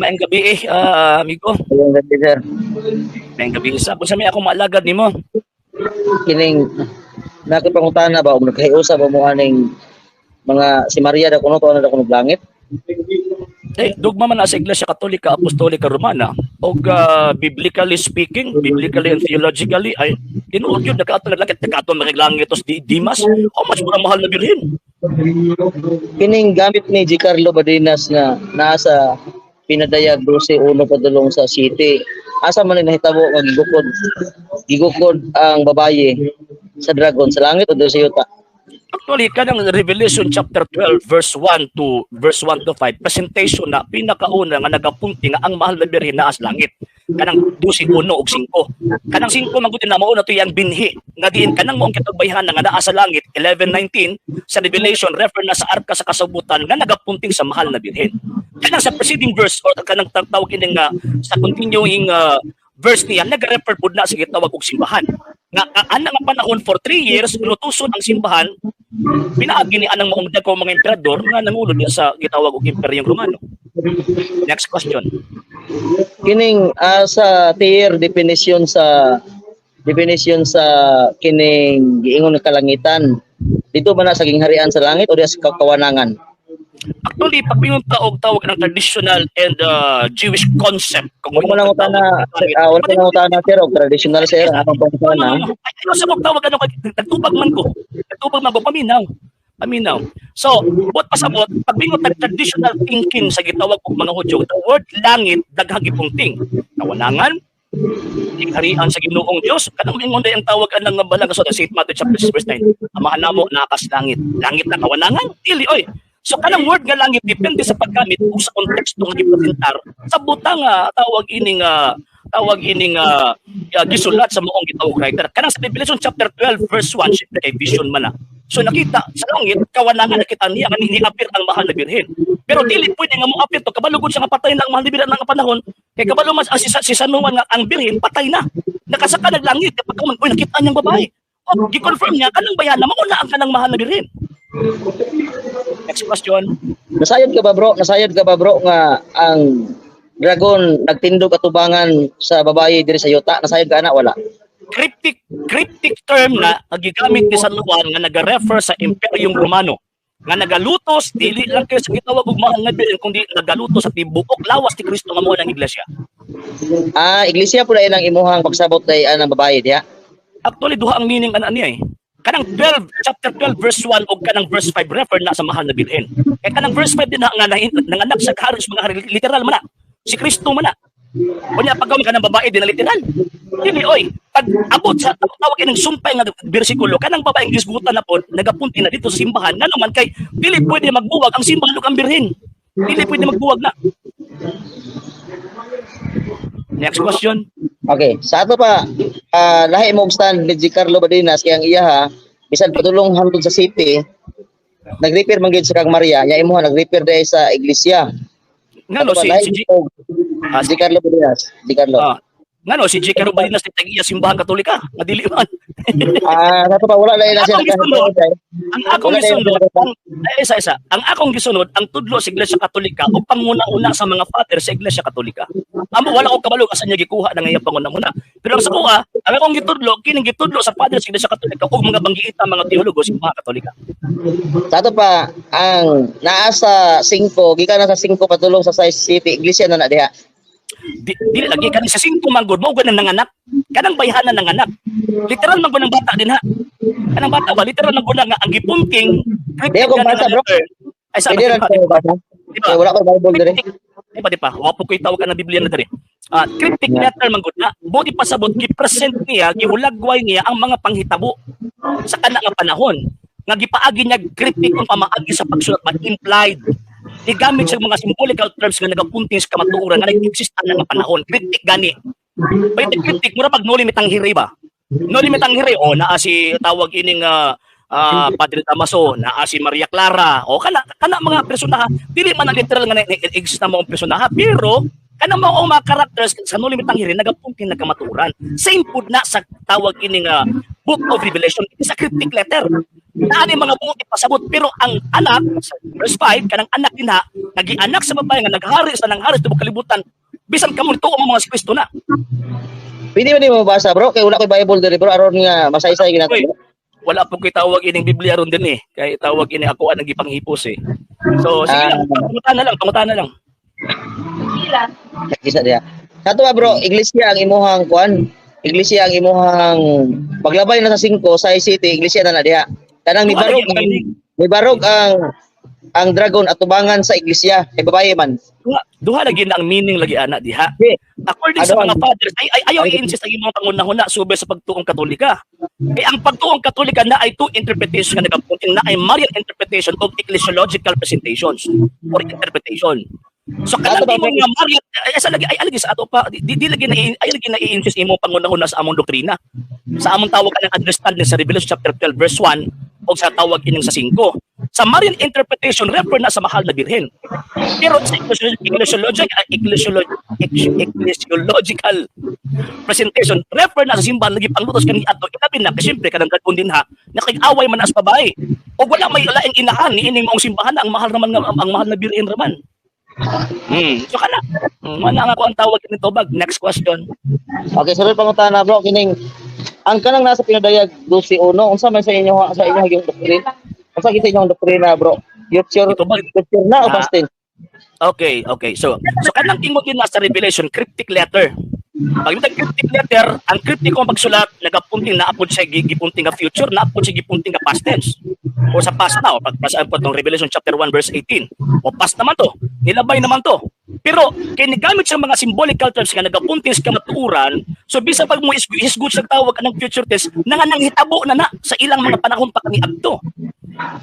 maayong gabi amigo. Ayun gabi sir. Maayong gabi sa kung sa may ako maalagad nimo. Kining nakipangutana ba og nagkahiusa ba mo aning mga si Maria da kuno to na da kuno langit? Dugma man na sa Iglesia Katolika, Apostolika Romana og biblically speaking, biblically and theologically ay tinuod yun nakato na langit nakato makiglangit tos Dimas o mas mura mahal na birhen. Kining gamit ni G. Carlo Badinas na nasa pinadayag 12-1 padulong sa city. Asa man ni nahitabo nga gigukod ang babaye sa dragon sa langit o sa yuta? Actually, kanang Revelation chapter 12 verse 1 to 5 presentation na pinakauna nga nagapunti nga ang mahal na birhen naa sa langit. Kanang 12-1 og 5. Kanang 5 man gud na mao na to yang binhi nga diin kanang moong kitagbayhan nga naa sa langit 11:19 sa Revelation refer na sa arka sa kasabutan nga nagapunting sa mahal na birhen. Kanang sa preceding verse or kanang tawag ini nga sa continuing verse niya nag-refer pud na sa gitawag og simbahan. Nga ana nga panahon for 3 years lutuson ang simbahan pinaagi ni anang maong dagko mga emperador nga nangulod niya sa gitawag og Imperyong Romano. Next question. Kining sa tier definition sa kining giingon nga kalangitan dito ba na sa gingharian sa langit o diya sa kawanangan? Actually, pag pinunta og tawag ng traditional and Jewish concept kung wala nang utana sir og traditional sir anong pangutana? Ano sa mong tawag ano nagtubag man ko paminaw. So, buot pasabot, pag bingot traditional thinking sa gitawag og mga Hudyo, the word langit daghang gipunting. Kawanangan, harian sa Ginoong Dios, kanang ingon day ang tawag anang balang sa St. Matthew chapter 6 verse 9. Amahan namo nakas langit. Langit na kawanangan, dili oy. So kanang word nga langit depende sa paggamit o sa konteksto nga gipresentar sa butang tawag ining gisulat sa moong gitawag writer. Kanang sa Revelation chapter 12 verse 1 syempre kay vision man na. So nakita sa langit kawanangan nakita niya nga ni-appear ang mahal na birhen. Pero dili pwede nga mo appear to kabalugod siya nga patay na ang mahal na birhen nga panahon kay kabalo mas si Sanuan nga ang birhen patay na. Nakasaka naglangit kapag oy nakita niyang babae. O gi-confirm niya kanang bayan na mauna ang kanang mahal na birhen. Next question. Nasayod ka ba bro nga ang dragon nagtindog atubangan sa babae diri sa yuta? Nasayod ka ana wala? Cryptic term na gigamit ni San Juan nga naga-refer sa Imperyong Romano nga nagalutos dili lang kay sa gitawag og mahal nga birhen kundi nagalutos sa tibuok lawas ni Kristo nga mao ang iglesia. Iglesia pud ay ilang imuhang pagsabot day anang babae diha. Actually duha ang meaning ana niya Kanang chapter 12 verse 1 o kanang verse 5 refer na sa mahal na birhen. Kaya kanang verse 5 din na nga nanganak sa haros mga hari literal man na. Si Kristo man na. Kunya pag ka ng babae din na literal. Dili oy, pag abot sa tawag ng sumpay nga bersikulo kanang babaeng gisgutan na pod nagapunti na dito sa simbahan nga naman kay dili pwede magbuwag ang simbahan ug ang birhen. Dili pwede magbuwag na. Next question. Okay, sa ato pa lahi mo stand ni G. Carlo Badinas kay ang iya bisan padulong hangtod sa city nag-repair man gyud sa kang Maria nya imuha nag-repair dai sa iglesia. Ngano si G. Carlo Badinas, G. Carlo. Ngano si G. Carlo Badinas tagiya simbahan Katolika, madili man. Nato pa wala na siya ang akong gisunod ang tudlo sa Iglesia Katolika o panguna-una sa mga father sa Iglesia Katolika. Amo wala ko kabalo asa niya gikuha na ngayong panguna-una. Pero sa kuha, ang akong gitudlo kining gitudlo sa father sa Iglesia Katolika ug mga banggiita mga teologo sa mga Katolika. Sa ato pa ang naa sa 5 gikan na sa 5 patulong sa city iglesia na diha. Dili lagi kanang sa 5 manggod mo ganang nanganak kanang bayhanan nanganak literal man ng bata din ha kanang bata ba literal man nga ang gipunting diya kung bata bro ay sa diba wala ko Bible dire di pa wa po koy tawag ka ng Biblia na dire cryptic letter man gud na body pasabot gi-present niya gihulagway niya ang mga panghitabo sa kana nga panahon nga gipaagi niya cryptic kung pamaagi sa pagsulat man implied igamit sa mga symbolical terms nga nagapunting sa kamatuoran nga nag-exist na nga panahon. Kritik gani. Pwede kritik mura pag no limit ang hiri ba? No limit ang hiri naa si tawag ining Padre Damaso, naa si Maria Clara o kana mga personaha dili man ang literal nga exist na mga personaha pero kanang mga characters sa no limit ang hiri nagapunting na kamatuoran. Same pud na sa tawag ining Book of Revelation sa cryptic letter. Naa ni mga buot ipasabot pero ang anak sa verse 5 kanang anak dinha nagi-anak sa babae nga naghari sa nangharis tubok kalibutan bisan kamo tuo mo mga si Kristo na. Pwede ba di mo mabasa bro? Kay wala ko'y Bible diri bro aron nga masaysay ginato. Uy, wala po ko'y tawag ining Biblia ron din eh. Kay tawag ini ako ang gipanghipos eh. So sige lang, pangutan na lang. Isa diya. Kato ba bro, iglesia ang imuhang kuan. Iglesia ang imuhang paglabay na sa 5 sa city, iglesia na diha. Kanang nibarog ang dragon at tubangan sa iglesia kay babae man. Duha lagi na ang meaning lagi ana diha. Okay. According sa mga fathers, ayaw i-insist ang imong pangunahuna subay sa pagtuong Katolika. Kaya ang pagtuong Katolika na ay two interpretations nga nagapunting na ay Marian interpretation of ecclesiological presentations or interpretation. So kanang imong nga Marian ay lagi sa ato pa di lagi na i-insist imong pangunahuna sa among doktrina. Sa among tawag kanang understanding sa Revelation chapter 12 verse 1 o sa tawag ining sa 5. Sa Marian interpretation refer na sa mahal na birhen. Pero sa ecclesiological presentation refer na sa simbahan lagi panglutos kani ato ilabi na kasi syempre kanang kadpon din ha nakig-away man as babae o wala may laing inahan ni ining mong simbahan ang mahal naman ang mahal na birhen raman. So kana. Mana nga ko ang tawag nito bag. Next question. Okay, sunod pangutana bro kining ang kanang nasa pinadayag 12:1 unsa man sa inyong yung doktrina? Unsa gid sa inyong doktrina bro? Future na o past tense? Okay. So kanang tingog yun sa Revelation cryptic letter. Pag yung cryptic letter, ang cryptic kong pagsulat nagapunting na apod siya gipunting nga future, na apod siya gipunting nga past tense. O sa past na, o pagpasaan po itong Revelation chapter 1 verse 18. O past naman to, nilabay naman to. Pero kinigamit sa mga symbolical terms nga nagapunting sa kamatuuran, so bisa pag mo isgut sa tawag ng future tense, nanghitabo na sa ilang mga panahon pa kani adto.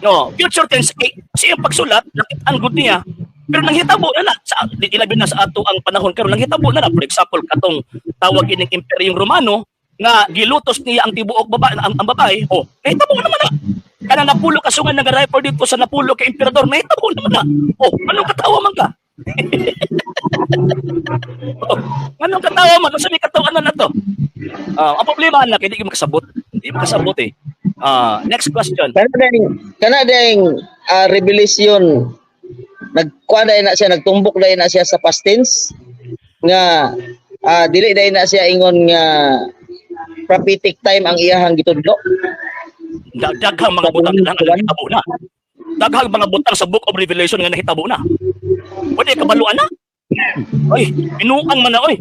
No, future tense sa iyang pagsulat, nakit-an good niya, pero nanghitabo na sa ilabi na sa ato ang panahon karon nanghitabo na for example katong tawag ining Imperyong Romano nga gilutos niya ang tibuok babae ang babae nahitabo naman na kana napulo kasungan nagarefer dito sa napulo kay emperador nahitabo naman na anong katawa man ka anong katawa man sa may katawanan na to ang problema na kay di makasabot next question kana ding revelation nagkuada na siya nagtumbok dai na siya sa past tense nga dili dai na siya ingon nga prophetic time ang iyahang gitudlo daghang mga butang na nahitabo na daghang mga butang sa Book of Revelation nga nahitabo na pwede kabaluan na oy pinuang man na oy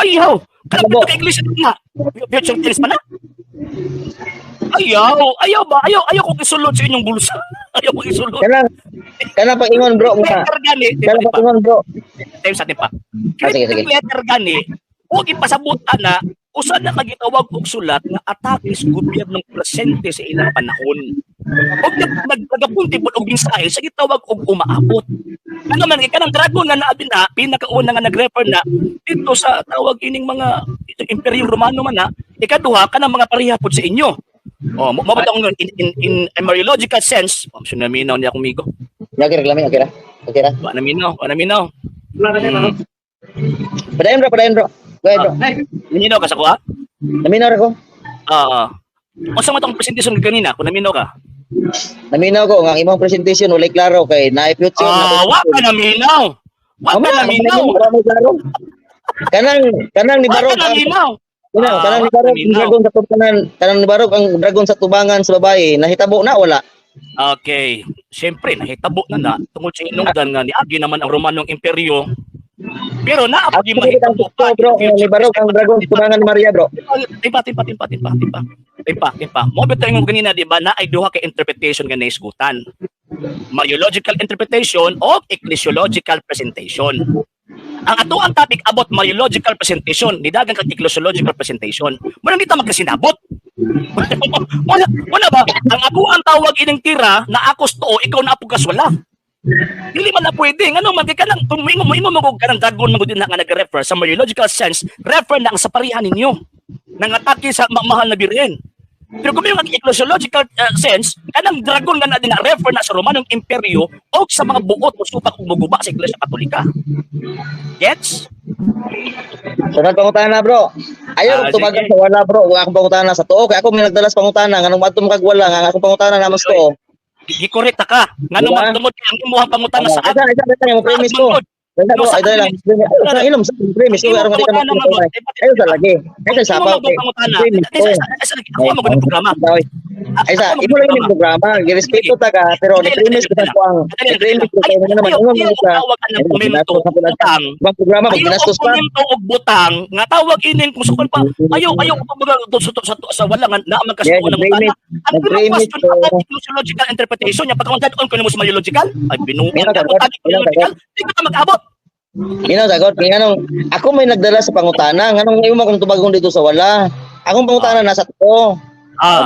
ayaw kana ka iglesia na future tense pa na ayaw ko isulod sa inyong bulsa ayaw ko isulod kana pag ingon bro nga kana pag ingon bro time sa atin pa sige letter gani o ipasabutan na usa na kagitawag og sulat nga atake sa gobyernong presente sa ilang panahon og nagapunti pud og mensahe sa gitawag og umaabot ano man kanang dragon nga naabi na pinakauna nga nagrefer na dito sa tawag ining mga Imperyong Romano man na ikaduha kanang mga pareha pud sa inyo mabot ako in a Mariological sense naminaw niya kumigo okay ra Wala naminaw padayon bro go ahead bro naminaw ka sa kuha naminaw ko unsa man tong presentation kanina kung naminaw ka naminaw ko nga ang imong presentation walay klaro kay naay future wa ka naminaw kanang nibarog kanang nibarog ang dragon sa tubangan sa babae nahitabo na wala okay syempre nahitabo na tungod sa inungdan nga niagi naman ang Romanong Imperyo pero naapagi mahitabo pa bro nibarog ang dragon sa tubangan ni Maria bro timpa mo bitaw ingong kanina di ba na ay duha ka interpretation nga naisgutan Mariological interpretation o ecclesiological presentation. Ang ato ang topic about Mariological presentation, nidagan kag ecclesiological presentation. Muna dito magkasinabot. Wala ba? Ang ako ang tawag ining tira na akos to, ikaw na apog kaswala. Dili man na pwede. Ano man kay kanang kung mo magog kanang dragon magud na nga nag-refer sa Mariological sense, refer na ang sa parihan ninyo. Nang atake sa mahal na birhen. Pero kung yung ecclesiological sense, kanang dragon nga na din na refer na sa Romanong Imperyo o sa mga buot mo supak ug muguba sa Iglesia Katolika. Gets? Sunod pangutana bro. Ayaw kong tumagan sige. sa wala bro. Kung akong pangutana sa tuo, kaya ako may nagdalas pangutana. Nganong madto kag wala, nga akong pangutana naman sa tuo. Gikorek ta ka. Nga Diba? naman tungod ang imuhang pangutana sa Ay, yung premise ko. Wala bro, ay dahil lang. Sa inom sa premise ko, aron ka na. Ayaw sa lagi. Ay sa sapaw. Premise ko. Ako mo ganung programa. Ay sa, imo lang yung programa. Girespeto ta ka, pero ni premise ko sa kuang. Ni premise ko sa naman. Imo mo sa butang. Ibang programa, pag ginastos pa. Ayaw og butang, nga tawag inin kung sukol pa. Ayaw ko pag sa wala nga na magkasuko ng butang. Ang question about ecclesiological interpretation, yung pagkakuntan on ko mo sa logical, ay binuungan ka logical, di ka mag-abot. Minaw sagot, nganong ako may nagdala sa pangutana, nganong imo kung tubagong dito sa wala. Akong pangutana nasa to.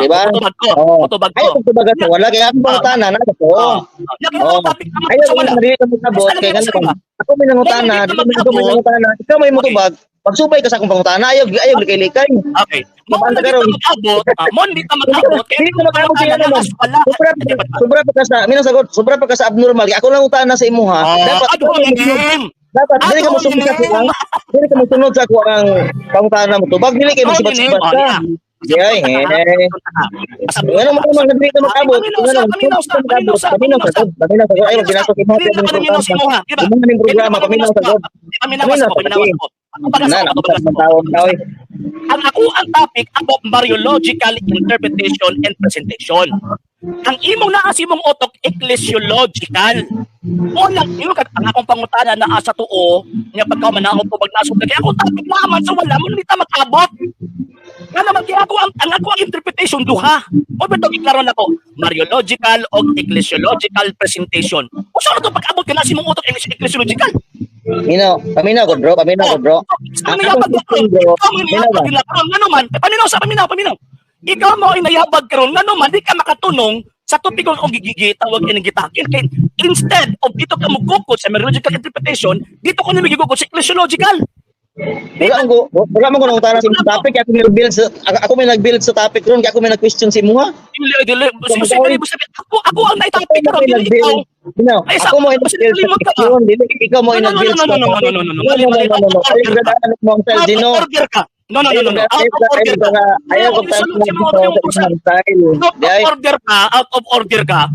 Di ba? Tubag ko. Ayaw kong tubagan sa wala, kaya akong pangutana nasa to. Ayaw kong nandito ka magkabot, kaya ganun. Ako may nangutana, ikaw may mutubag. Pagsubay ka sa akong pangutana, ayaw likay-likay. Okay. Mo hindi ka mag-abot, kaya hindi ka mag-abot kaya naman. Sobra pa ka sa, minang sagot, sobra pa ka sa abnormal. Ako lang utana sa imuha. Dapat dili ka mosunod sa kuang. Dili ka mosunod sa kuang pangutana mo tubag, dili kay magsibat-sibat ka. Ay, ano mo naman nabili ka mag-abot? Paminaw sagot. Ay, ginastos imo ng programa. Paminaw sagot. Ang topic about Mariological interpretation and presentation. Ang imong naasimong otok ecclesiological. Ang akong pangutana na asa tuo, niya pagkamanahon po magnasog kaya ako topic naman sa wala mo nita mag-abot. Nga naman kaya ako ang interpretation duha. O ba ito iklaro na ko? Mariological o ecclesiological presentation. O saan ito pag-abot ka na si mong utok ecclesiological? Paminaw ko bro. Ang akong question bro, paminaw. Ikaw mo ay nayabag karon nga naman di ka makatunong sa tupig kung gigitawag in gitakin kay instead of dito ka magkukot sa mariological interpretation, dito ko na magigukot sa ecclesiological. Wala mo ko nang utana sa topic, ako may nag-build sa topic ron, kaya ako may nag-question si imuha. Ako ang naitopic ron, dili ikaw. Ako mo nag-build, ikaw mo nag-build sa topic. No. Ayaw ko out of order ka.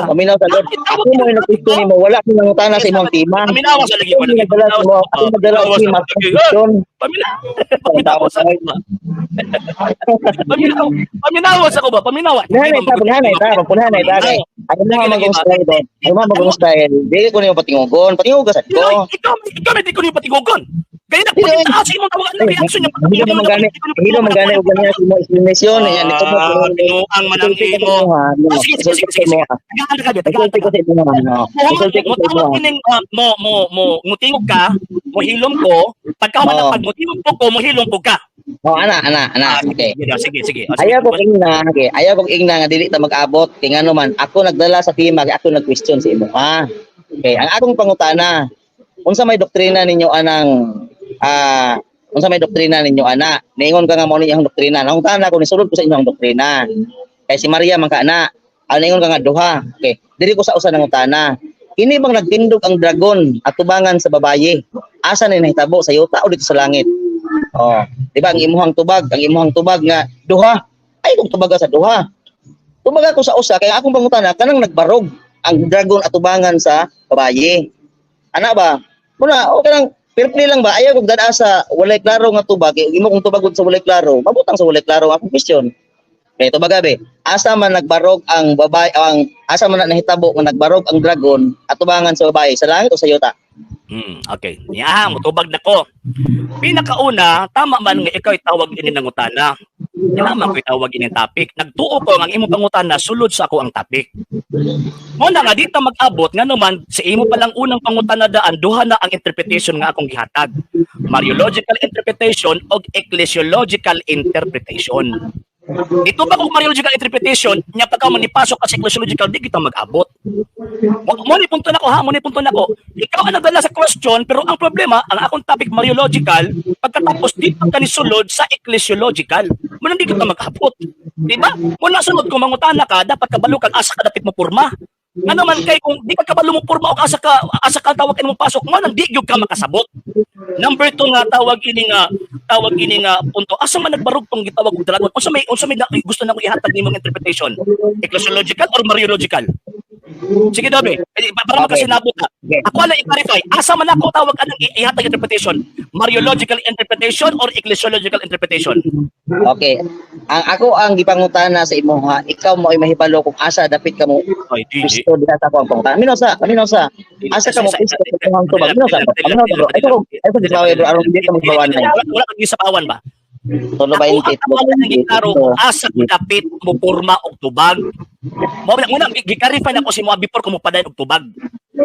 Paminaw sa Lord. Ako mo yung nag-question mo, wala akong nangutana sa imong tima. Paminaw sa lagi. Ako madala sa imong question. Paminaw sa ko ba? Paminaw. Hanay ta. Ano mo magong style? Dili ko niyo patingugon ka sa ko. Ikaw may di ko niyo patingugon. Kaya nagpapitaasi mo tawagan ng reaction niya. Hindi mo mangani og ganyan sa explanation. Yan ito mo. Ang manangin mo. Sige. Mutingog ka, muhilom ko, pagka manapag mutingog ko, muhilom ko ka. Ana. Okay. Sige. Ayaw kong ingna nga dili ta mag-abot kay ngano man ako nagdala sa tema kay ako nag-question sa imo. Okay, ang akong pangutana, unsa may doktrina ninyo ana? Ningon ka nga mo ninyong doktrina. Ang tana ko nisulod ko sa inyong doktrina. Kay si Maria man ka na. Ningon ka nga duha. Okay. Dili ko sa usa nang utana. Kini bang nagtindog ang dragon at tubangan sa babaye? Asa ni nahitabo sa yuta o dito sa langit? Di ba ang imuhang tubag nga duha. Ay kung tubaga sa duha. Tubaga ko sa usa kay akong pangutana kanang nagbarog ang dragon at tubangan sa babaye. Ana ba? Muna kanang fair lang ba? Ayaw kog dada sa walay klaro nga tubag. Imo kung tubagod sa walay klaro, mabutang sa walay klaro akong question. Kaya tubaga be, asa man nagbarog ang babae, asa man nahitabo nga nagbarog ang dragon at tubangan sa babae, sa langit o sa yuta? Okay. Mutubag na ko. Pinakauna, tama man nga ikaw itawag ini ng utana. Tama ko itawag ini topic. Nagtuo ko ang imong pangutana sulod sa ako ang topic. Muna nga dito mag-abot nga naman sa imo palang unang pangutana daan duha na ang interpretation nga akong gihatag. Mariological interpretation o ecclesiological interpretation. Ito ba kung Mariological interpretation, nya pagka manipasok ka sa ecclesiological, di kita mag-abot. Mo ni punto nako ha, mo ni punto nako. Ikaw ang nagdala sa question, pero ang problema, ang akong topic Mariological, pagkatapos dito ka ni sulod sa ecclesiological, mo hindi kita mag-abot. Di ba? Mula sunod kung mangutana ka, dapat kabalo kag asa ka dapat mo purma. Ano man kay kung di ka kabalo mo purma o asa ka tawag ka mo pasok mo nang di gyud ka makasabot. Number 2 nga tawag ini nga punto. Asa man nagbarog tong gitawag og dragon? Unsa may gusto nako ihatag nimong interpretation? Ecclesiological or Mariological? Sige Dobe, para makasinabot ka. Ako lang i-clarify, asa man ako tawag anang ihatag interpretation? Mariological interpretation or ecclesiological interpretation? Okay. Ang gipangutana sa imo ha, ikaw mo ay mahibalo kung asa dapit ka mo. Ay, di. Gusto diha sa akong pangutana. Minus sa. Asa ka mo gusto sa akong tubag. Minus sa. Ito di ba bro, aron di ka magbawan na. Wala kang gisapawan ba? Tolo ba Ako ang tawag ng gitaro kung asa ko dapit mo porma og tubag. Muna gi-clarify na ko si mo before ko mo paday og tubag.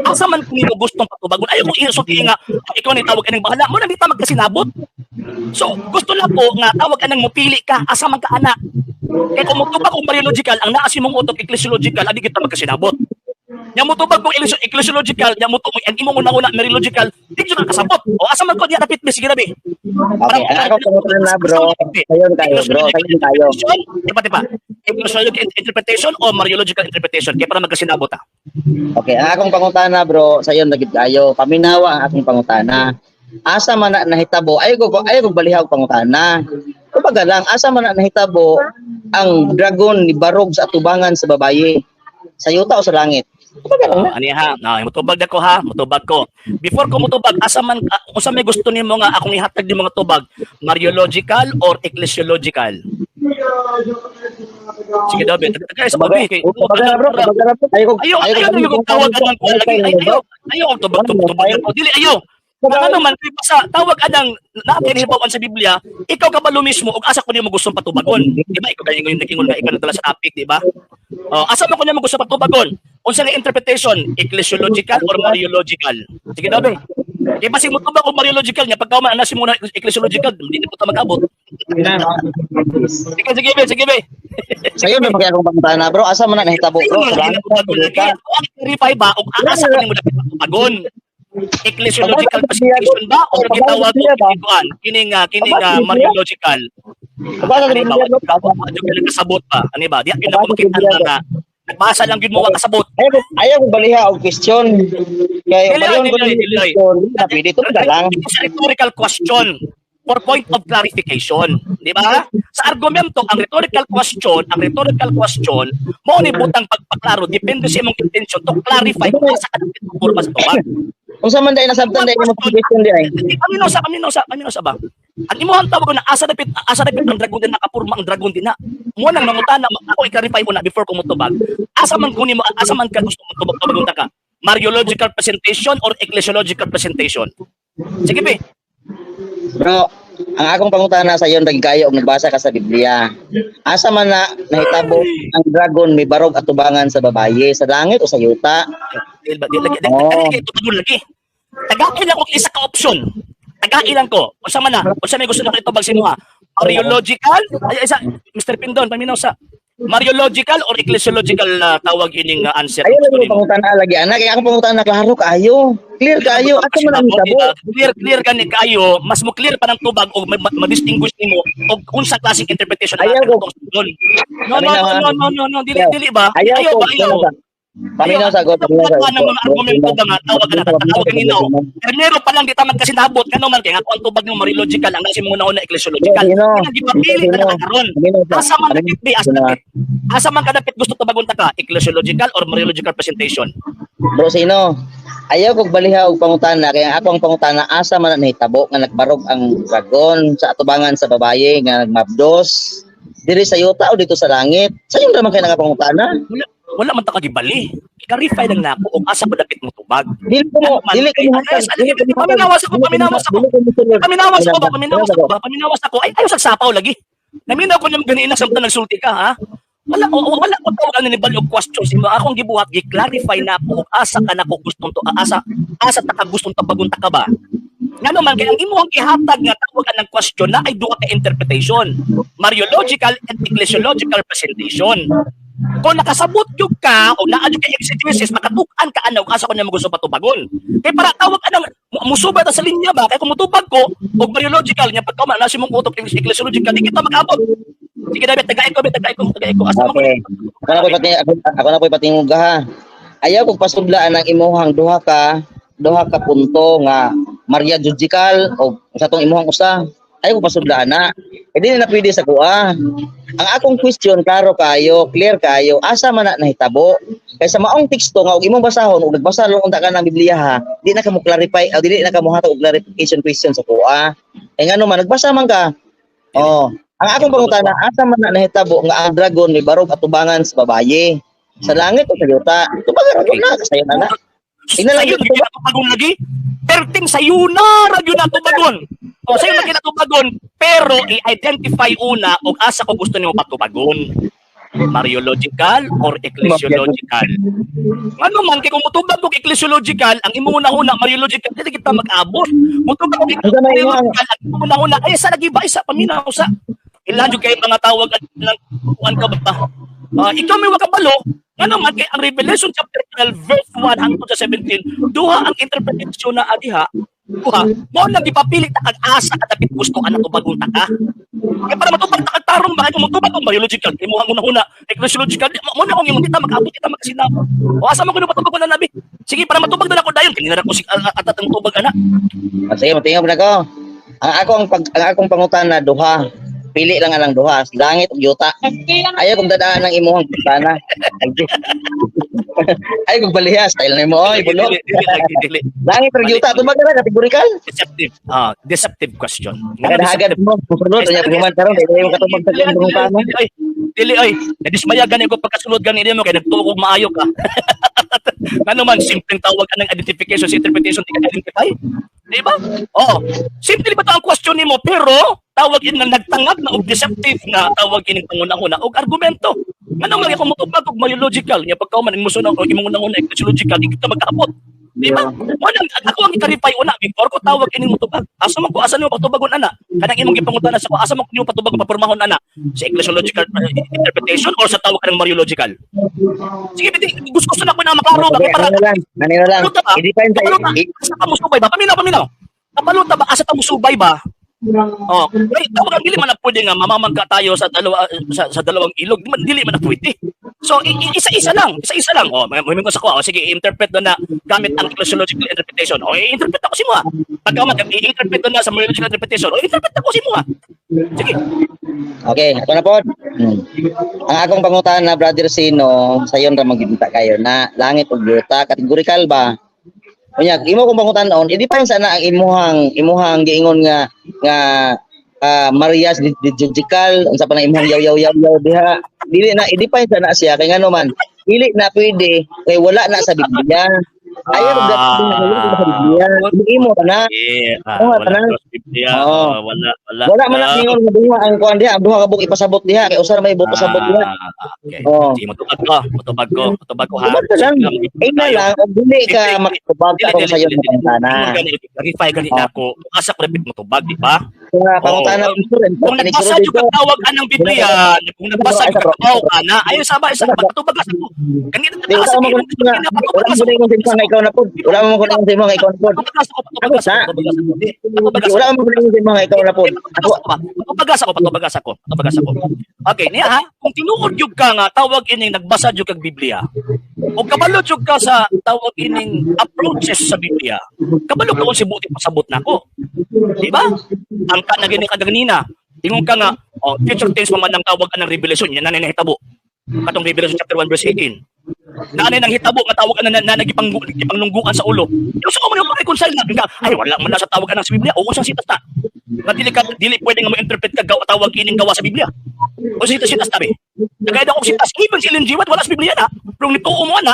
Asa man kung mo gustong patubagon, ayaw mo isulti nga ikaw ni tawag anang bahala mo na di ta magkasinabot. So gusto na po nga tawag anang mopili ka asa man ka ana. Kaya kung mutubag og Mariological ang naa si mong utok ecclesiological adi kita magkasinabot. Nya mutubag kung ecclesiological, nya mutubag ang imong una Mariological, di jud ka kasabot. O asa man ko diha dapit mi sige rabi. Okay, ang akong pangutana bro. Sayon tayo. Tipa. Ecclesiological interpretation o Mariological interpretation kaya para magkasinabot ta. Okay, ang akong pangutana bro, sayon lagid kayo. Paminawa ang akong pangutana. Asa man na nahitabo, ayo ko balihaw pangutana. Kumbaga lang, asa man na nahitabo ang dragon ni barog sa atubangan sa babaye. Sa yuta o sa langit? Ani ha, mutubag ko ha, mutubag ko. Before ko mutubag, asa man unsa may gusto nimo nga akong ihatag ni mga tubag, Mariological or ecclesiological? Sige daw, guys, babi kay ayo yung tawag anang ko lagi. Ayo ang tubag ko. Dili ayo. Kung ano man kay sa tawag anang natin hibawan sa Biblia, ikaw kabalo mismo ug asa ko nimo gustong patubagon. Di ba? Ikaw galing yung nagingol nga ikaw nadala sa topic, di ba? Asa man ko nimo gusto patubagon? Unsa nga interpretation, ecclesiological or Mariological? Sige daw, be. Kaya basi mo tubag og Mariological niya pagka man anasi mo na ecclesiological, hindi na ta mag-abot. Sige be. Sayo na magay akong pangutana bro, asa man na nahitabo bro? Clarify ba og asa ko nimo dapat patubagon? Ecclesiological presentation ba o gitawag og kining Mariological? Ano ba kasabot pa? Ano ba? Di ako makita na nagbasa lang gyud mo kasabot. Ayaw ko baliha og question. Kay dili to lang. Rhetorical question for point of clarification, di ba? Sa argumento, ang rhetorical question mo ni butang pagpaklaro depende sa imong intention to clarify kung asa ka purpose to ba. Unsa man day nasabtan day mo question di ay. Kamino sa ba? Ang imuhang tawag na asa dapit ang dragon din nakapurma ang dragon din na. Mo nang mangutana ako i-clarify una before ko mutubag. Asa man ka gusto mo tubag ka? Mariological presentation or ecclesiological presentation? Sige be. Bro, ang akong pangutana sa iyo daging kayo og nagbasa ka sa Biblia. Asa man na nahitabo ang dragon may barog at tubangan sa babaye, sa langit o sa yuta? Lagi. Tagailan ko isa ka option. Tagailan ko. Unsa man na? Unsa may gusto na itubag sa imuha? Mariological? Ay isa Mr. Pindon, paminaw sa Mariological or ecclesiological tawag ining answer? Ayo lang pangutana lagi anak, kay akong pangutana klaro kaayo. Clear kaayo. Asa man ang hitabo? Clear gani kaayo, mas mo clear pa ng tubag o ma-distinguish nimo og unsa klaseng interpretation ayaw ko. No, dili ba? Ayaw ba? Paminaw sa got. Mga argumento ba nga tawag kanino? Primero pa lang di ta magkasinabot kano man kay ako ang tubag ng Mariological ang nasi mo na ecclesiological. Hindi mapili ka na karon. Asa man kadapit gusto tubagon ta ka, ecclesiological or Mariological presentation? Bro sino? Ayaw kog baliha og pangutana kay ako ang pangutana asa man na nahitabo nga nagbarog ang dragon sa atubangan sa babaye nga nagmabdos diri sa yuta o dito sa langit. Sayo naman kay nagapangutana. Wala man ta kagibali. I-clarify lang nako og asa ba dapit mo tubag. Dili ko paminawas ako. Ay ayaw sa sapaw lagi. Naminaw ko nang ganina samtang nagsulti ka ha. wala ko tawag ang nibal og question sa imo. Akong gibuhat gi-clarify na ko asa ka na ko gustong to asa ta ka gustong tabagon ta ka ba. Ngano man kay ang imong gihatag nga tawagan ng question na ay duha ka interpretation, Mariological and ecclesiological presentation. Kung nakasabot yung ka o naadyo ka exegesis, makatukan ka anaw asa ko niya magusto patubagon. Kaya para tawag ka ng musubay ta sa linya ba, kaya kung mutubag ko o Mariological niya pagka nasi mong utok ecclesiological, di kita mag-abot. Sige David, tagay ko asa mo. Okay. Ako na po'y patingog ha. Ayaw kong pasudlaan ng imuhang duha ka punto nga Mariological o sa tong imuhang usa. Ayaw kong pasudlaan na. Hindi na pwede sa kuha. Ang akong question, klaro kayo, clear kayo, asa man na nahitabo. Kaya sa maong teksto nga, huwag imong basahon, huwag nagbasa lang unta ka ng Biblia ha, di na ka mo clarify, o di na ka mo hatag og clarification question sa kuha. Eh nga naman, nagbasa man ka. Oh, ang akong pangutana, asa man na nahitabo nga ang dragon ni barog atubangan sa babaye. Sa langit o sa yuta. Ito ba dragon na, kasayo na na. Sayo na tubagon lagi. Perting sayo na radyo na tubagon. O sayo na kinatubagon, pero i-identify una og asa ko gusto nimo patubagon. Mariological or ecclesiological. Ano man kay kung mutubag og ecclesiological, ang imong una Mariological dili kita mag-abot. Mutubag og ecclesiological, ang imong una ay sa lagi ba isa paminaw sa ilan jud kay mga tawag ng kuan ka ba? Ikaw may wakabalo, nga naman kay ang Revelation chapter 12 verse 1 hangtod sa 17, duha ang interpretasyon na adiha. Duha, mo nang gipapilit ta kag asa ka dapat gusto ka na tubagon ta ka. Kaya para matubag ta kag tarong bakit mo tubag og biological, imo ang una ecclesiological, mo na kung imong kita mag-abot kita magsinabo. O asa man kuno patubagon na nabi. Sige, para matubag na ko dayon kinira ko sig atatang tubag ana. Sige, matingog na ko. Ang akong pangutan na duha. Pili lang ang duha, langit ug yuta. Ayaw kong dadaan ng imuhang pagtana. Ayaw kong balihas, style na mo, oy, bulo. Langit ug yuta, ito ba ka kategorikal? Deceptive. Deceptive question. Nagadahagan mo, susunod, kanya pagkuman karon, dahil mo katubag sa kanyang pagkutana. Dili, ay, nadismaya gani ko pagkasulod gani mo, kaya nagtuko maayo ka. Ano man, simpleng tawag ka ng identification sa interpretation, di ka identify? Di ba? Oo. Simple ba ito ang question ni mo, pero tawag yun na nagtangag na og deceptive nga tawag yun yung panguna-una og argumento. Ano man kung mutubag og Mariological, nga pagkauman ang musunod o imong una-una ecclesiological, di kita mag-abot. Di ba? Ako ang i-clarify una, before ko tawag yun yung mutubag. Asa man ko, asa nyo pagtubagon ana? Kanang imong gipangutan na sa ko, asa man ko nyo patubagon papurmahon ana? Sa ecclesiological interpretation or sa tawag ka ng Mariological? Sige, gusto na ko na maklaro. Okay, ano lang. I-define sa asa ta musubay ba? Paminaw. Kapaluta ba? Asa ta musubay ba? Oh, tawag dili man na pwede nga mamamangka tayo sa dalawang ilog, dili man na pwede. So isa-isa lang. Oh, may ko sa ko. Oh, sige, interpret do na gamit ang ecclesiological interpretation. Oh, i-interpret ako si mo. Pagka i-interpret do na sa Mariological interpretation, oh, i-interpret ako si mo. Sige. Okay, ako na po. Ang akong pangutan na Brother Sino, sayon ra magibita kayo na langit ug yuta, kategorikal ba? Unya, imo kung pangutan-on, i-define sana ang imuhang giingon nga Marias digital, unsa pa na imuhang yaw diha. Dili na i-define sana siya kay ngano man. Dili na pwede kay wala na sa Biblia. Ayaw na sa Biblia. Imo na. Wala sa Biblia. Wala man ang ingon nga duha ang kuan diha, ang duha ka buk ipasabot diha kay usar may buk pasabot diha. Okay. Sige, matubag ko ha. Ina lang, dili ka makitubag ako sa iyo ng sana. Verify gani nako. Asa ko repit motubag, di ba? Pangutana kung nagbasa yung katawag ka ng Biblia, kung nagbasa yung katawag ka na, ayun sabay, patubag ka sa ko. Ganito na wala mo ko na ikaw na po. Wala mo ko na sa mga ikaw na po. Wala mo ko na sa mga ikaw na po. Patubag ko. Okay, niya ha, kung tinuod yung ka nga, tawag ining nagbasa yung kag Biblia, o kabalo yung ka sa tawag ining approaches sa Biblia, kabalo ka kung sibuti pasabot na ko. Di ba? Ang ka na ganina, tingong ka nga, future tense man ang tawag ka ng Revelation, yan na nahitabo. Katong Revelation chapter 1 verse 18. Nanay nang hitabo nga tawag ka na nagipanglungguan sa ulo. Yung sa mga reconcile na ay wala man na sa tawag ka ng sa Biblia o sa sitas ta. Nga dili pwede nga mo-interpret ka tawag kining gawa sa Biblia. O sitas tabi. Kagaya daw og sitas even si Linjiwat wala sa Biblia na. Pero nituo mo na.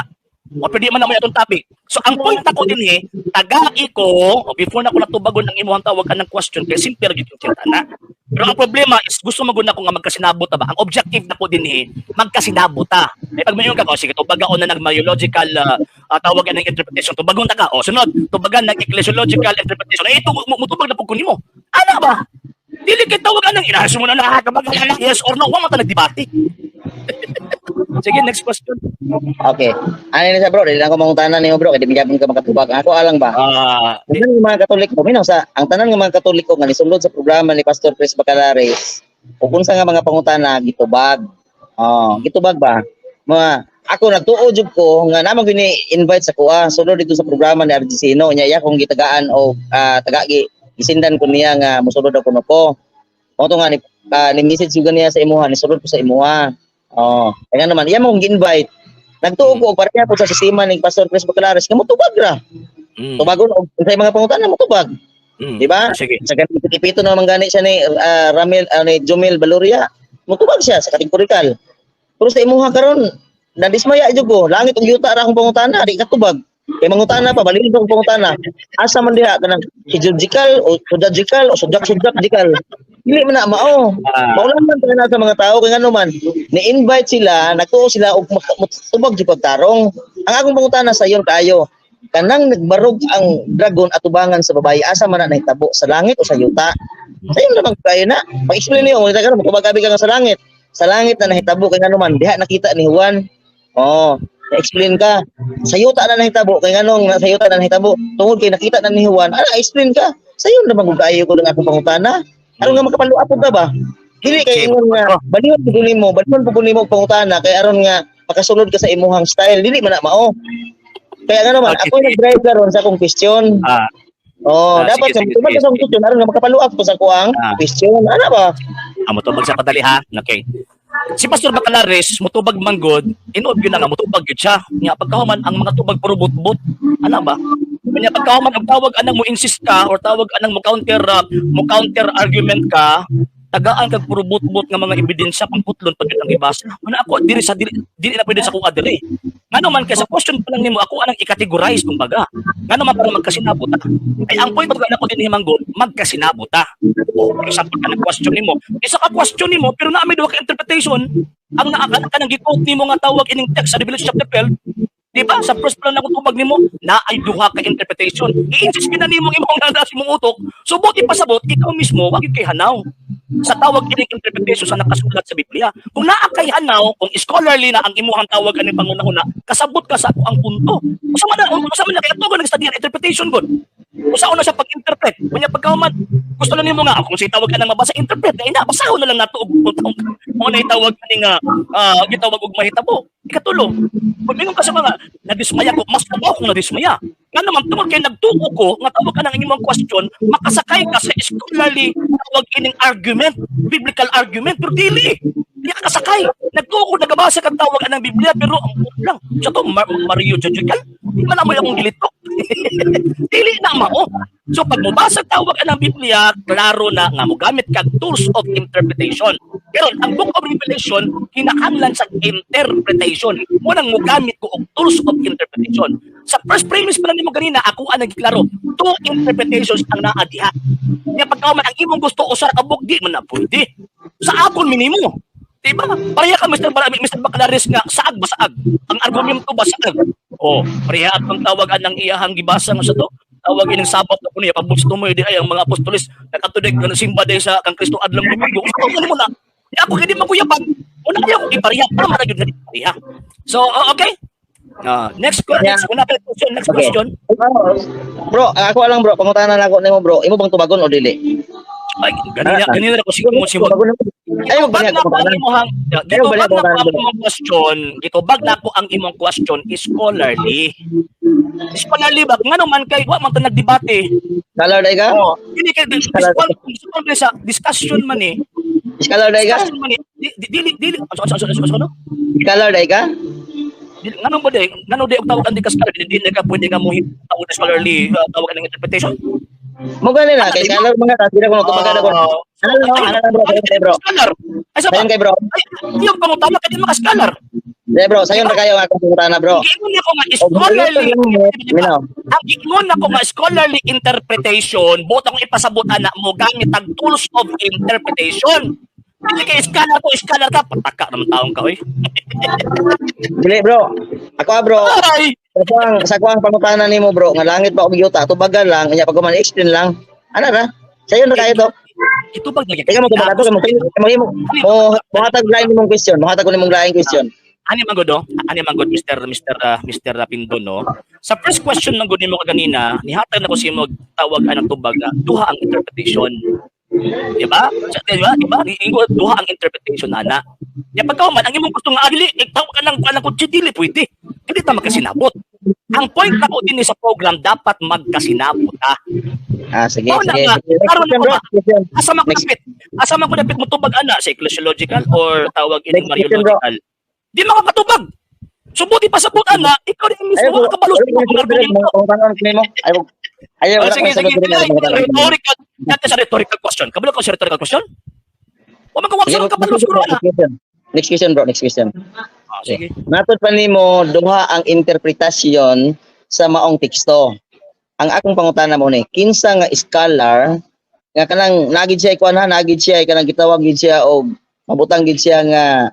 O pwede man na mo itong topic. So ang point ako din tagai ko, before na ko natubagon ang imuhang tawag ka ng question, kaya simple yun yung tinta na. Pero ang problema is, gusto maguna ko nga magkasinabot ba? Ang objective na ko din magkasinabot ta. Eh pag mayon ka, sige, tubaga na nag-biological tawagan ng interpretation, tubagon ta ka, sunod, tubagan ng ecclesiological interpretation, ito, mutubag na po kunin mo. Ano ba? Dili kay tawagan ng inahaso mo na lahat, kapag yes or no, huwag mo nagdebate. Sige, next question. Okay. Ano ni sa bro, dili lang ko mangutanan nimo bro, kay di magyapon ka makatubag. Ako alang ba? Tanan ng mga Katoliko, ang tanan ng mga Katoliko nga nisulod sa programa ni Pastor Chris Bacalares, ug unsa nga mga pangutana gitubag. Gitubag ba? Mga ako nagtuo jud ko nga namang gini-invite sa kuha sulod dito sa programa ni Argesino nya iya kong gitagaan o tagagi gisindan ko niya nga mosulod ako nako. Mo to nga ni message jud niya sa imuha, ni sulod ko sa imuha. Kaya naman, iya mong gi-invite. Nagtuo ko, pareha po sa sistema ni Pastor Chris Bacalares, nga mutubag ra. Tubagon, o sa mga pangutana, mutubag. Diba? Sige. Sa ganito naman gani siya ni ni Jomel Baloria, mutubag siya sa kategorikal. Pero sa imuha karon, nadismaya jud ko, langit ug yuta ra akong pangutana, di katubag. Kay mangutana pa, balin akong pangutana. Asa man diha kanang hidrological o geological o subject-subjectical. Dili man na mao. Maulaman pa na sa mga tao kay ngano man ni-invite sila, nagtuo sila og tubag di pagtarong. Ang akong pangutana sa iyon kayo, kanang nagbarog ang dragon at tubangan sa babae, asa man na nahitabo, sa langit o sa yuta? Sa iyon naman kayo na. Pag-explain niyo, mo karon tubag-abi ka sa langit. Sa langit na nahitabo kay ngano man diha nakita ni Juan. Na-explain ka. Sa yuta na nahitabo kay nganong sa yuta na nahitabo tungod kay nakita na ni Juan. Explain ka. Sa iyon naman kung kayo ko ng akong pangutana. Ano nga makapaluapod ka ba? Dili kay ingon nga balihon pugunin mo pangutana kay aron nga makasulod ka sa imuhang style. Dili man na mao. Kaya nga naman ako nag-drive karon sa akong question. Dapat sa tubag sa akong question aron nga makapaluap ko sa kuang question. Ano ba? Mutubag sa padali ha. Okay. Si Pastor Bacalares, mutubag manggod, inuod yun na nga, mutubag yun siya. Nga pagkahuman, ang mga tubag puro but-but. Ano ba? Kanya pagkahuman, ang tawag anang mo insist ka, or tawag anang mo counter argument ka, tagaan kag puro but-but nga mga ebidensya, pangputlon, pag ang ibasa. Ano ako, dili na pwede sa kuha dili. Nga naman, kaya sa question pa lang nimo, ako anang i-categorize, kumbaga. Nga naman, para magkasinabot ta. Ay, ang point, pag ako din ni Manggod, magkasinabot ta. For example, ka question nimo. Isa ka question nimo, pero naamay duha ka interpretation, ang naakala ka ng gi-quote nimo nga tawag ining text sa Revelation chapter 12, di ba? Sa first plan na kung tubag nimo, na ay duha ka interpretation. I-insist ka na nimo ang imong nandasi mong utok, subot ipasabot, ikaw mismo, wag kay hanaw sa tawag ining interpretation sa nakasulat sa Biblia. Kung naa kay hanaw, kung scholarly na ang imuhang tawag ani pangunahuna, kasabot ka sa ako ang punto. Usa man na kay ato nag-study ang interpretation gud. Usa na siya pag-interpret. Kunya pagkauman, gusto na nimo nga kung si tawag ka nang mabasa interpret, na basahon na lang nato og mo na itawag ani nga gitawag og mahitabo. Ikatulo, pag mingon ka sa mga nadismaya ko, mas ako kung nadismaya. Nga naman, tungkol kayo nagtuo ko, nga tawag ka ng inyong question, makasakay ka sa scholarly tawag ining argument, biblical argument, pero dili. Hindi ka kasakay. Nagtuo ko, nagabasa kang tawag ng Biblia, pero ang lang, siya to, Mario Jojocal, di man naman akong gilito. Dili na mao. So pag mabasa tawag ng Biblia, klaro na nga mo gamit kag tools of interpretation. Pero ang Book of Revelation kinahanglan sa interpretation. Munang mo gamit ko og tools of interpretation. Sa first premise pa lang nimo ganina, ako ang nagklaro. Two interpretations ang naa diha. Nya pagkauman ang imong gusto usar ka book di man na pwede. Sa akon minimo. Diba? Pareha ka Mr. Bacalares nga saag ba saag? Ang argumento ba saag? Pareha atong tawagan ng iyahang gibasa nga sa to. Tawag ining sabat na kuno pabusto mo di ay ang mga apostoles nakatudig nga simba day sa kang Kristo adlong domingo. Usa mo na. Ako kidi magkuyapag. Una kayo ko ipareha pa man gyud pareha. So okay. Next question. Next question. Bro, ako lang bro, pangutanan ako nimo bro. Imo bang tubagon o dili? Ay, ganina ako siguro mo Ayaw ba niya gitubag na ko ang imong question is scholarly. Scholarly ba? Nga naman kay wa man ta nagdebate. Scholar day ka? Dili kay sa discussion man eh. Scholar day ka? Dili. Ano? Scholar day ka? Ngano ba day? Ngano day og tawag ang di ka scholar? Dili ka pwede nga mo tawag na scholarly tawag ang interpretation. Mo gani na kay scholar mga ta, sila ko magkumagana ko. Ano bro, bro. Scholar. Ay sa Sayon kay bro. yung pangutana kay mga scholar. Bro, sayon ra kayo nga pangutana bro. Giingon ako nga scholarly. Ang giingon ako nga scholarly interpretation, buot akong ipasabot ana mo gamit ang tools of interpretation. Hindi kay scholar ka, pataka naman taong ka, oy. Dili bro. Ako bro. Ay, Sa kuang pangutana nimo bro, nga langit pa og yuta, tubagan lang, nya pag man explain lang. Ano ra? Sayon ra kayo to. ito bag lagi. Ikaw mo kumato mo hatag lain nimong question, hatag ko nimong lain question. Ani man gud, no? Ani man gud, Mr. Rapindo, no? Sa first question ng gud nimo kanina, nihatag na ko sa imo tawag anang tubag na duha ang interpretation. Diba? Diba? Duha ang interpretation ana. Ya pagka man ang imong gusto nga dili, tawag ka nang ko dili pwede. Dili ta magkasinabot. Ang point na ko din sa program dapat magkasinabot ta. Sige. Karon na ba? Asa man ko dapat mo tubag ana sa ecclesiological or tawag in mariological. Di makakatubag. Subuti pa sa buta na, ikaw rin mismo makabalos mo kung argumento. Sige. Rhetorical. Dati sa rhetorical question. Kabalo ko sa rhetorical question? O magkawag sa kabalos ko na. Next question bro, next question. Sige. Matod pa nimo duha ang interpretasyon sa maong teksto. Ang akong pangutana mo ni, kinsa nga scholar nga kanang nagid siya nagid siya kanang gitawag gid siya og mabutang gid siya nga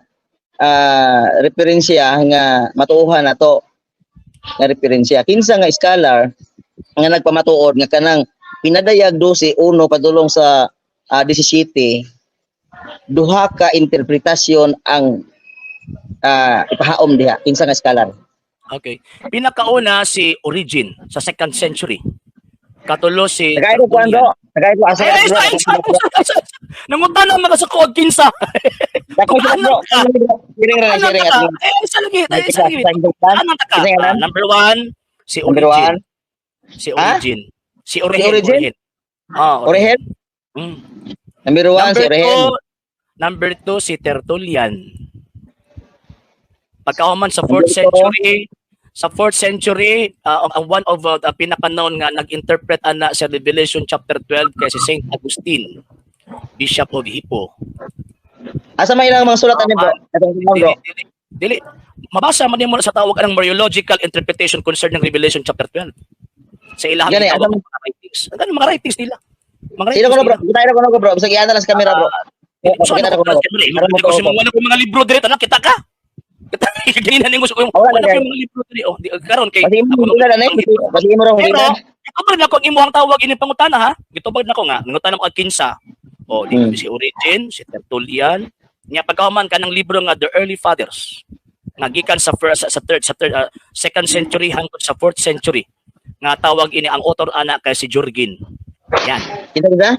referensya nga matuohan nato nga referensya. Kinsa nga scholar nga nagpamatuod nga kanang pinadayag 12 padulong sa 17 duha ka interpretasyon ang ipahaom diha. Kinsa nga scholar? Okay. Pinakauna si Origin sa 2nd century. Katulo si Tagay ko bro. Tagay ko asa. Nangutan na mga sa kuwag kinsa. Dako bro. Siring ra siring at. Isa lagi. Anong taka? Number 1 si Origin. Si Origin. Origen? Number 1 si Origen. Number 2 si Tertullian. Pagkahuman sa 4th century, ang one of the pinaka-known nga nag-interpret ana sa Revelation chapter 12 kay si Saint Augustine, Bishop of Hippo. Asa may ilang mga sulatan ni bro? Dili. Mabasa man mo sa tawag anang Mariological interpretation concerning Revelation chapter 12. Sa ilahang mga writings. Ang mga writings nila. Sino ko bro? Kita ko bro. Bisag iana lang sa camera bro. So, kita ko mga libro dire anak kita ka. Ganina ningo sa yung mga libro dire karon kay Pati mo ra pero ito na ko ang imuhang tawag ini pangutana ha. Gitubag na ko nga nangutana mo kag kinsa. Di si Origin, si Tertullian, nya pagkahuman kanang libro nga The Early Fathers. Nagikan sa 2nd century hangtod sa 4th century. Nga tawag ini ang author ana kay si Jorgin. Yan. Kinsa?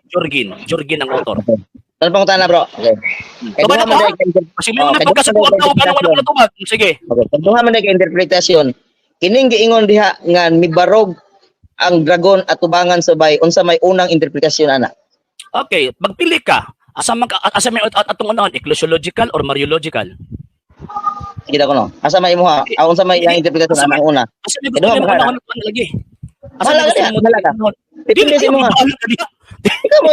Jorgin ang author. Ano pangutana bro? Okay. Kasi mo na pagkasabot tawag ano wala tubag. Sige. Okay. Duha man kay interpretasyon. Kining giingon diha nga mibarog ang dragon at tubangan sabay unsa may unang interpretasyon ana? Okay, magpili ka. Asa may atong unahan, ecclesiological or mariological? Kita ko no. Asa may mo ha? Unsa may ang interpretasyon ana ang una? Asa may gusto mo unahan lagi? Asa may gusto mo malaga? Dili mo nga. Ikaw mo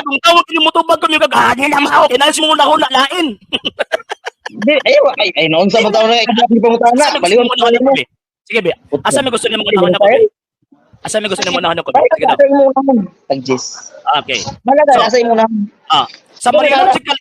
kung tawag ni mo tubag ko yung kagahangin na mao kinalis mo na lain. Ay noon sa mataw na pangutana. Baliwan mo. Sige be. Asa may gusto ni mo unahan ako? Asa may gusto ni mo unahan ako? Sige daw. Okay. Malaga asa mo na. Sa Mariological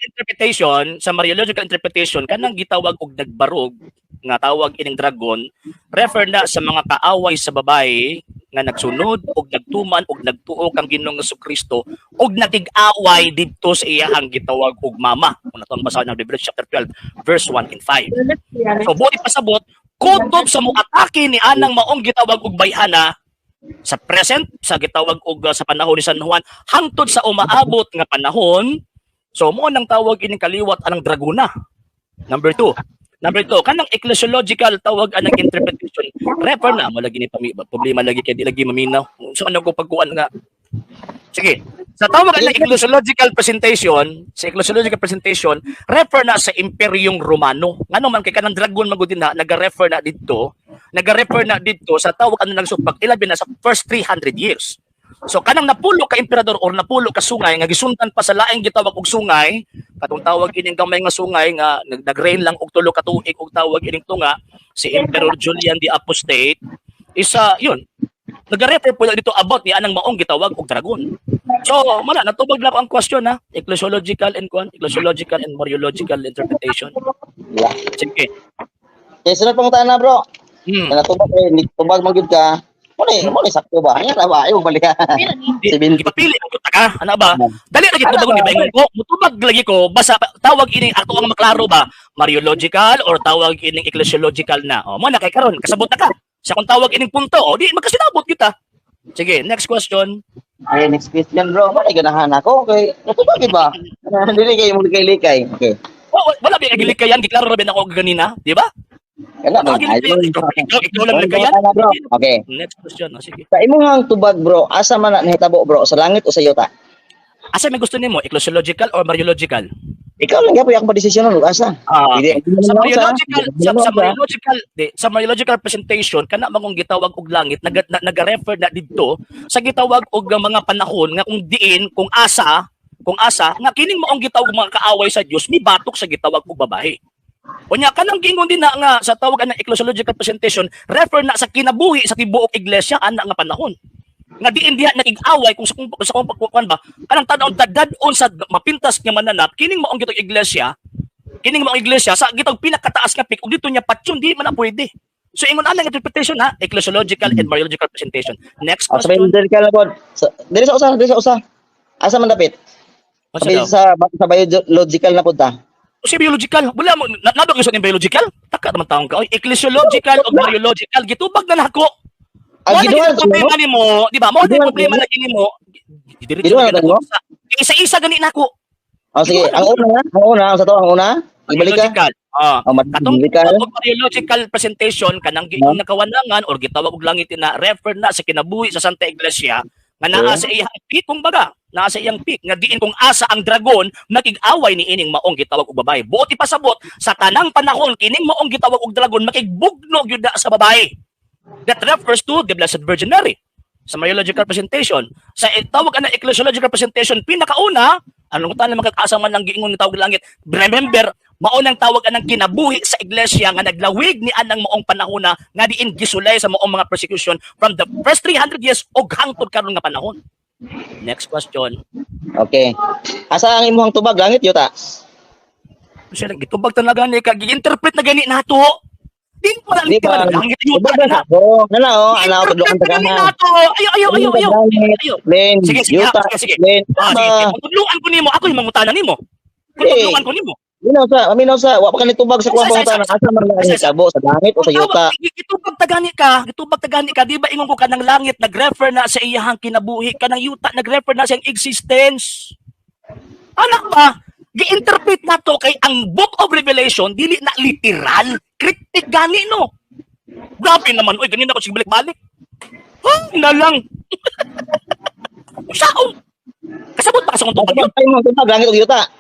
interpretation kanang gitawag og nagbarog nga tawag ining dragon refer na sa mga kaaway sa babae nga nagsunod og nagtuman og nagtuo kang Ginoong Jesucristo og nakig-away didto sa iyang gitawag og mama. Kung natong basahan ng Revelation chapter 12 verse 1 and 5. So buti pasabot kutob sa muatake ni anang maong gitawag og bayhana sa present sa gitawag og sa panahon ni San Juan hangtod sa umaabot nga panahon. So mo nang tawag ining kaliwat anang dragona. Number 2, kanang ecclesiological tawag anang interpretation. Refer na mo lagi ni problema lagi kay di lagi maminaw. So ano ko pagkuan nga. Sige. Sa tawag anang ecclesiological presentation, refer na sa Imperyong Romano. Ngano man kay kanang dragon magud na naga-refer na didto nagarefer na dito sa tawag ano ng subak ilabi na sa first 300 years. So kanang napulo ka emperador or napulo ka sungay nga gisundan pa sa laing gitawag og sungay, katong tawag ining gamay nga sungay nga nag-reign lang og tulo ka tuig og tawag ining tunga si Emperor Julian the Apostate, isa yun. Nag-refer po dito about ni anang maong gitawag og dragon. So, mala natubag lang ko ang question ha. Ecclesiological and Mariological interpretation. Yeah. Sige. Okay, sunod pang na bro. Hmm. Natubag tubag mo gid ka. Mo ni sakto ba? Nya ba ayo balik ka. Ipapili ang kuta ka. Ano ba? Dali lagi tubag ni Bengon ko. Mutubag lagi ko basta tawag ining ato ang maklaro ba? Mariological or tawag ining ecclesiological na. O mo na kay karon kasabot na ka. Sa kung tawag ining punto, o di magkasinabot kita. Sige, next question. Okay, next question bro. Mo ganahan ako kay natubag ba? Dili kay mo likay-likay. Okay. Wala ba gilikayan, giklaro ra ben ako ganina, di ba? Kana ba? Ikaw lang nagayan. Okay. Next question, sige. Sa imong tubag bro, asa man na nahitabo bro? Sa langit o sa yuta? Asa may gusto nimo, ecclesiological or Mariological? Ikaw lang gyapon akong desisyon ug asa. Okay. Sa Mariological presentation kana magong gitawag og langit naga-refer na didto sa gitawag og mga panahon nga kung diin kung asa nga kining maong gitawag mga kaaway sa Dios mi batok sa gitawag og babae. Unya kanang gingon din na nga sa tawag ng ecclesiological presentation refer na sa kinabuhi sa tibuok iglesia ana nga panahon. Nga diin diha nagig-away kung sa kuan ba kanang tan-aw dadon sa mapintas nga mananap kining maong gitawag iglesia sa gitawag pinakataas nga peak ug dito niya patyon di man na pwede. So ingon ana nga interpretation ha ecclesiological and Mariological presentation. Next Sa question. biological na pod. Dili sa usa. Asa man dapit? Sa biological na pod ta. Si biological, wala mo nabag gusto ni biological? Taka naman taong ka. Oy, ecclesiological o Mariological gitubag na nako. Mo na problema nimo, di ba? Mo na problema lagi nimo. Diretso na isa-isa gani nako. Oh sige, ang una sa to ang una. Ibalik ka. Katong Mariological presentation kanang giing nakawanangan or gitawag og langit na refer na sa kinabuhi sa Santa Iglesia nga naa sa iyang peak kumbaga naa sa iyang peak nga diin kung asa ang dragon nakig-away ni ining maong gitawag og babae. Buot ipasabot sa tanang panahon kining maong gitawag og dragon makigbugno gyud sa babae. That refers to the Blessed Virgin Mary sa Mariological presentation. Sa tawag ana ecclesiological presentation pinakauna anong tanan makakaasa man ang giingon nga tawag langit. Remember maunang tawag anang kinabuhi sa iglesia nga naglawig ni anang maong panahon nga diin gisulay sa maong mga persecution from the first 300 years og hangtod karon nga panahon. Next question. Okay. Asa ang imong tubag langit yuta? Siya gitubag talaga ni kag gi-interpret na gani nato. Din mo lang ka langit yuta na. Nana ana tudloan tagahan. Ayo. Len, yuta. Len. Tudloan ko nimo, ako yung mangutana nimo. Tudloan ko nimo. Minaw sa wa pa kanit tubag sa kuwang pangutan asa man lang hitabo sa langit o sa yuta. Gitubag tagani ka, di ba ingon ko kanang langit nag-refer na sa iyang kinabuhi, kanang yuta nag-refer na sa iyang existence. Anak ba? Gi-interpret nato kay ang Book of Revelation dili na literal, cryptic gani no. Grabe naman, oy ganina ko sig balik-balik. Na lang. Sao? Kasabot pa sa kung tubag yun. Ay mo tubag langit o yuta.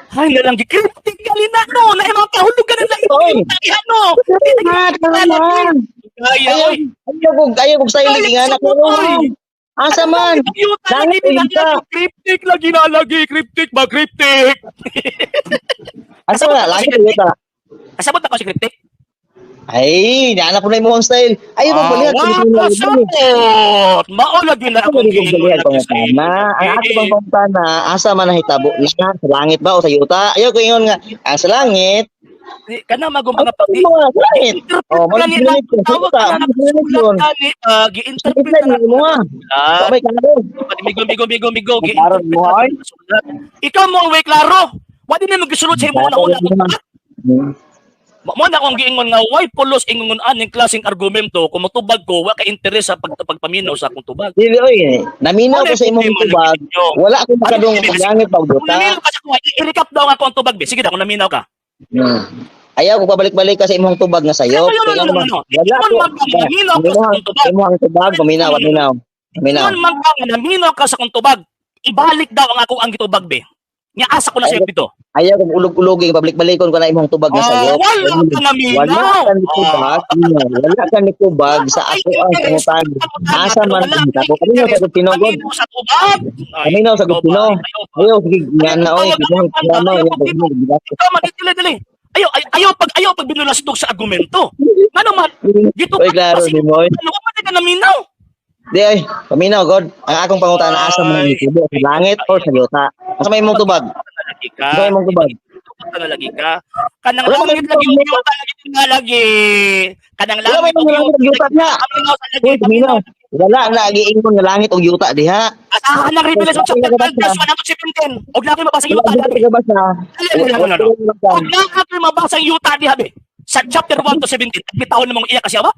Ay, nalang gikritik galina no, na imong kahulugan na ito. Ano? Ayaw kog sa ilig nga na ko. Asa man? Langit yuta. Cryptic lagi na lagi, cryptic ba cryptic? Asa man langit yuta. Kasabot ako si cryptic. Ay, naanap ko na imong style. Ayaw mo balihan. Maula din na akong giingon na. Ang ato bang pangutana, asa man nahitabo na sa langit ba o sa yuta? Ayaw ko ingon nga, sa langit. Kana magong mga pati. Langit. Oh, gi-interpret na mo. May klaro. Bigo. Ikaw mo ang way klaro. Wa din mo gisulod sa imo una. Mo na akong giingon nga why pulos ingon aning klaseng argumento kung matubag ko wa ka interes sa pagpaminaw sa akong tubag. Dili oy, naminaw ko sa imong tubag. Wala akong makadung langit pa duta. Naminaw ka sa kuha. I-recap daw nga ko ang tubag be. Sige daw kung naminaw ka. Ayaw ko pabalik-balik ka sa imong tubag nga sayo. Wala ko. Naminaw ka sa akong tubag. Imong tubag paminaw. Naminaw ka sa akong tubag. Ibalik daw ang ako ang gitubag be. Nga asa ko na sayo dito. Ayaw kong ulog-uloging pabalik-balikon ko na imong tubag na sayo. Wala ka na minaw. Wala ka ni tubag sa ako ang pangutan. Asa man kita ko. Kanino sa Pino God? Sa tubag. Kanino sa Pino? Ayaw sige nga na oy. Ikaw magdili-dili. Ayaw pag binulastok sa argumento. Ngano man dito Oy klaro ni mo. ano ka na minaw. Di ay, paminaw God. Ang akong pangutan asa man ni tubo sa langit or sa yuta. Asa may imong tubag? Lagi ka. Asa may imong tubag? Lagi ka. Kanang Wala langit may lagi tubag. yuta lagi. Kanang Wala may langit imong yuta na. Paminaw sa lagi. Uy, paminaw. Wala na giingon nga langit og yuta diha. Asahan ng Revelation chapter 12 verse 1 to 17. Og na kayo mabasa yung yuta Wala dati. ka ba sa? Og na kayo mabasa yung yuta di habe. Sa chapter 1 to 17, bitaw na mong iya kasi ba?